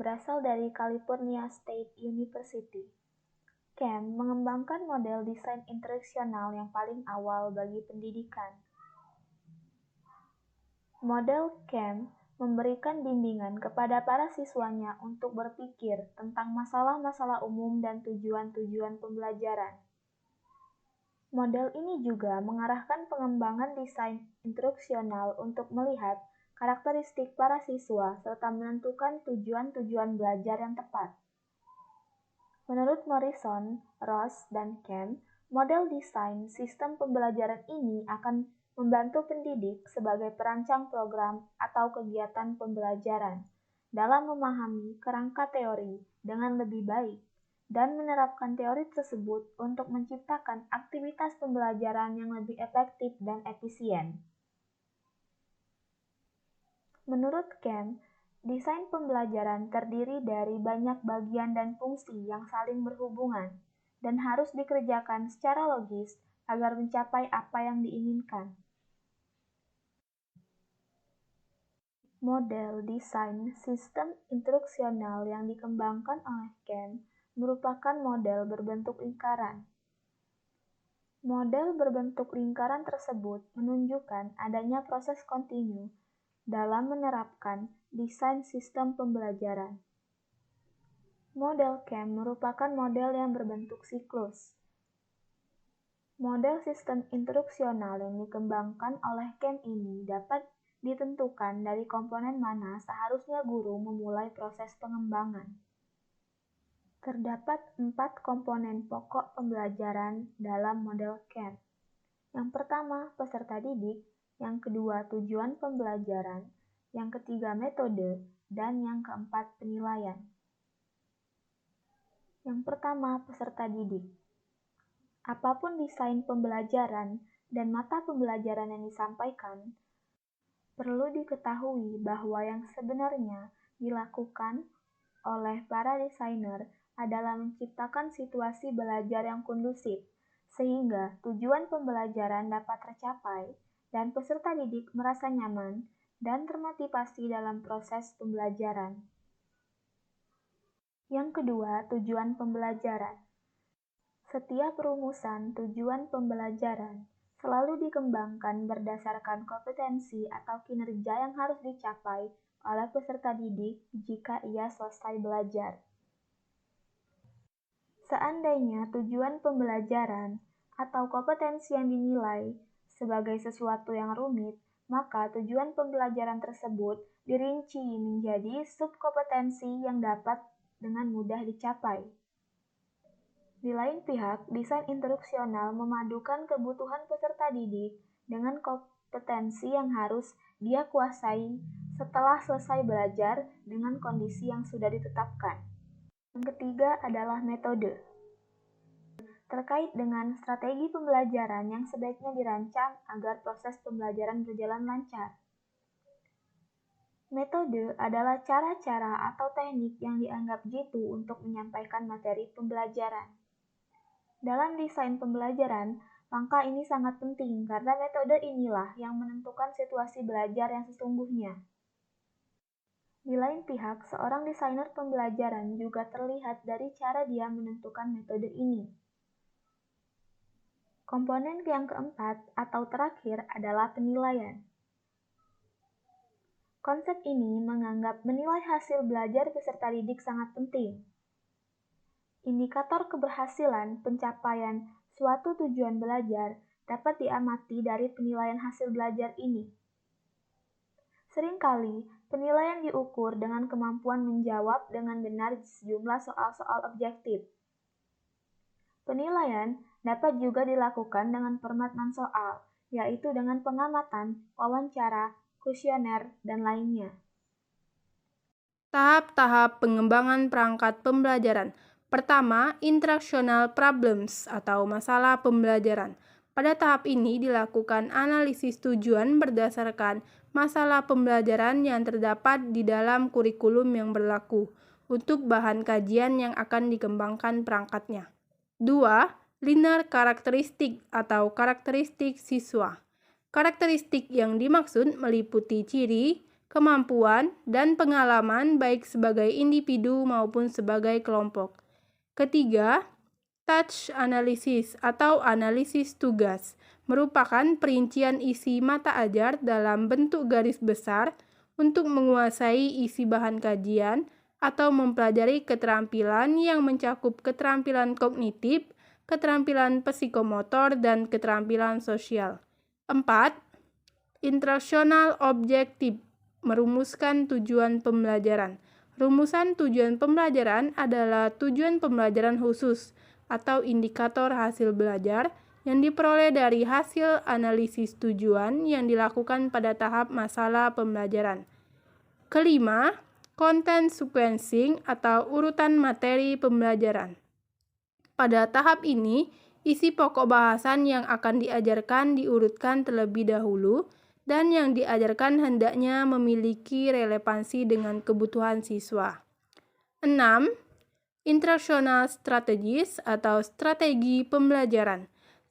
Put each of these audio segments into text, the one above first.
berasal dari California State University. CAM mengembangkan model desain instruksional yang paling awal bagi pendidikan. Model CAM memberikan bimbingan kepada para siswanya untuk berpikir tentang masalah-masalah umum dan tujuan-tujuan pembelajaran. Model ini juga mengarahkan pengembangan desain instruksional untuk melihat karakteristik para siswa serta menentukan tujuan-tujuan belajar yang tepat. Menurut Morrison, Ross, dan CAM, model desain sistem pembelajaran ini akan membantu pendidik sebagai perancang program atau kegiatan pembelajaran dalam memahami kerangka teori dengan lebih baik dan menerapkan teori tersebut untuk menciptakan aktivitas pembelajaran yang lebih efektif dan efisien. Menurut CAM, desain pembelajaran terdiri dari banyak bagian dan fungsi yang saling berhubungan dan harus dikerjakan secara logis agar mencapai apa yang diinginkan. Model desain sistem instruksional yang dikembangkan oleh CAM merupakan model berbentuk lingkaran. Model berbentuk lingkaran tersebut menunjukkan adanya proses kontinu dalam menerapkan desain sistem pembelajaran. Model CAM merupakan model yang berbentuk siklus. Model sistem instruksional yang dikembangkan oleh CAM ini dapat ditentukan dari komponen mana seharusnya guru memulai proses pengembangan. Terdapat 4 komponen pokok pembelajaran dalam model CAM. Yang pertama, peserta didik. Yang kedua, tujuan pembelajaran, yang ketiga, metode, dan yang keempat, penilaian. Yang pertama, peserta didik. Apapun desain pembelajaran dan mata pembelajaran yang disampaikan, perlu diketahui bahwa yang sebenarnya dilakukan oleh para desainer adalah menciptakan situasi belajar yang kondusif, sehingga tujuan pembelajaran dapat tercapai dan peserta didik merasa nyaman dan termotivasi dalam proses pembelajaran. Yang kedua, tujuan pembelajaran. Setiap rumusan tujuan pembelajaran selalu dikembangkan berdasarkan kompetensi atau kinerja yang harus dicapai oleh peserta didik jika ia selesai belajar. Seandainya tujuan pembelajaran atau kompetensi yang dinilai sebagai sesuatu yang rumit, maka tujuan pembelajaran tersebut dirinci menjadi subkompetensi yang dapat dengan mudah dicapai. Di lain pihak, desain instruksional memadukan kebutuhan peserta didik dengan kompetensi yang harus dia kuasai setelah selesai belajar dengan kondisi yang sudah ditetapkan. Yang ketiga adalah metode. Terkait dengan strategi pembelajaran yang sebaiknya dirancang agar proses pembelajaran berjalan lancar. Metode adalah cara-cara atau teknik yang dianggap jitu untuk menyampaikan materi pembelajaran. Dalam desain pembelajaran, langkah ini sangat penting karena metode inilah yang menentukan situasi belajar yang sesungguhnya. Di lain pihak, seorang desainer pembelajaran juga terlihat dari cara dia menentukan metode ini. Komponen yang keempat atau terakhir adalah penilaian. Konsep ini menganggap menilai hasil belajar peserta didik sangat penting. Indikator keberhasilan pencapaian suatu tujuan belajar dapat diamati dari penilaian hasil belajar ini. Seringkali, penilaian diukur dengan kemampuan menjawab dengan benar sejumlah soal-soal objektif. Penilaian dapat juga dilakukan dengan format non-soal, yaitu dengan pengamatan, wawancara, kuesioner, dan lainnya. Tahap-tahap pengembangan perangkat pembelajaran. Pertama, instructional problems atau masalah pembelajaran. Pada tahap ini dilakukan analisis tujuan berdasarkan masalah pembelajaran yang terdapat di dalam kurikulum yang berlaku untuk bahan kajian yang akan dikembangkan perangkatnya. 2. Linear karakteristik atau karakteristik siswa. Karakteristik yang dimaksud meliputi ciri, kemampuan, dan pengalaman baik sebagai individu maupun sebagai kelompok. Ketiga, task analysis atau analisis tugas merupakan perincian isi mata ajar dalam bentuk garis besar untuk menguasai isi bahan kajian atau mempelajari keterampilan yang mencakup keterampilan kognitif, keterampilan psikomotor, dan keterampilan sosial. 4. Instructional objective merumuskan tujuan pembelajaran. Rumusan tujuan pembelajaran adalah tujuan pembelajaran khusus atau indikator hasil belajar yang diperoleh dari hasil analisis tujuan yang dilakukan pada tahap masalah pembelajaran. Kelima, content sequencing atau urutan materi pembelajaran. Pada tahap ini, isi pokok bahasan yang akan diajarkan diurutkan terlebih dahulu dan yang diajarkan hendaknya memiliki relevansi dengan kebutuhan siswa. 6. Instructional strategies atau strategi pembelajaran.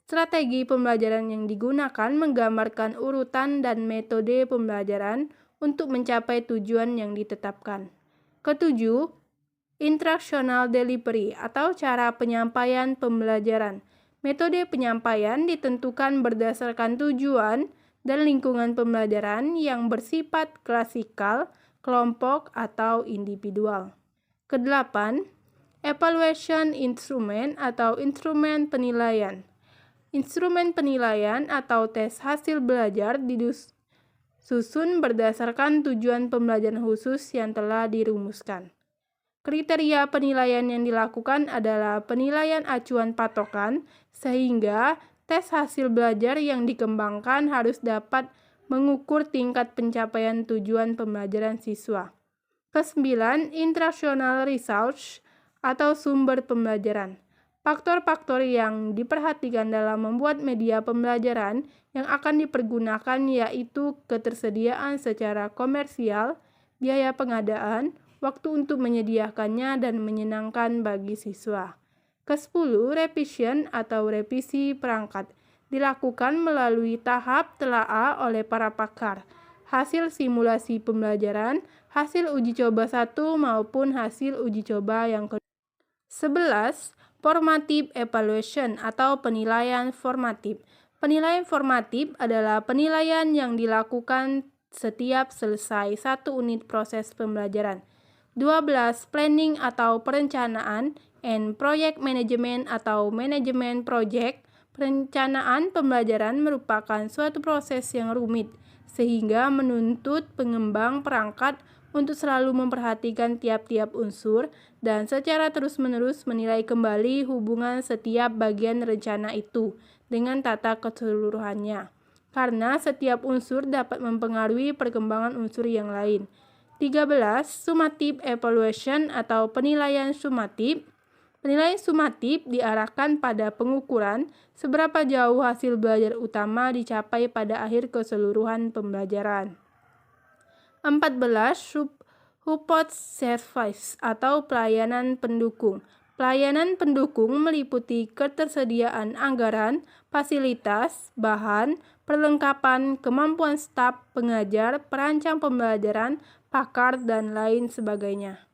Strategi pembelajaran yang digunakan menggambarkan urutan dan metode pembelajaran untuk mencapai tujuan yang ditetapkan. Ketujuh, instructional delivery atau cara penyampaian pembelajaran. Metode penyampaian ditentukan berdasarkan tujuan dan lingkungan pembelajaran yang bersifat klasikal, kelompok, atau individual. Kedelapan, evaluation instrument atau instrumen penilaian. Instrumen penilaian atau tes hasil belajar disusun berdasarkan tujuan pembelajaran khusus yang telah dirumuskan. Kriteria penilaian yang dilakukan adalah penilaian acuan patokan, sehingga tes hasil belajar yang dikembangkan harus dapat mengukur tingkat pencapaian tujuan pembelajaran siswa. Kesembilan, instructional research atau sumber pembelajaran. Faktor-faktor yang diperhatikan dalam membuat media pembelajaran yang akan dipergunakan yaitu ketersediaan secara komersial, biaya pengadaan, waktu untuk menyediakannya, dan menyenangkan bagi siswa. Ke-10, revision atau revisi perangkat dilakukan melalui tahap telaah oleh para pakar, hasil simulasi pembelajaran, hasil uji coba 1 maupun hasil uji coba yang kedua. 11. Formative evaluation atau penilaian formatif. Penilaian formatif adalah penilaian yang dilakukan setiap selesai satu unit proses pembelajaran. 12. Planning atau perencanaan and project management atau manajemen project. Perencanaan pembelajaran merupakan suatu proses yang rumit sehingga menuntut pengembang perangkat untuk selalu memperhatikan tiap-tiap unsur dan secara terus-menerus menilai kembali hubungan setiap bagian rencana itu dengan tata keseluruhannya, karena setiap unsur dapat mempengaruhi perkembangan unsur yang lain. 13. Summative evaluation atau penilaian sumatif. Penilaian sumatif diarahkan pada pengukuran seberapa jauh hasil belajar utama dicapai pada akhir keseluruhan pembelajaran. 14. Support service atau pelayanan pendukung. Pelayanan pendukung meliputi ketersediaan anggaran, fasilitas, bahan, perlengkapan, kemampuan staf, pengajar, perancang pembelajaran, pakar, dan lain sebagainya.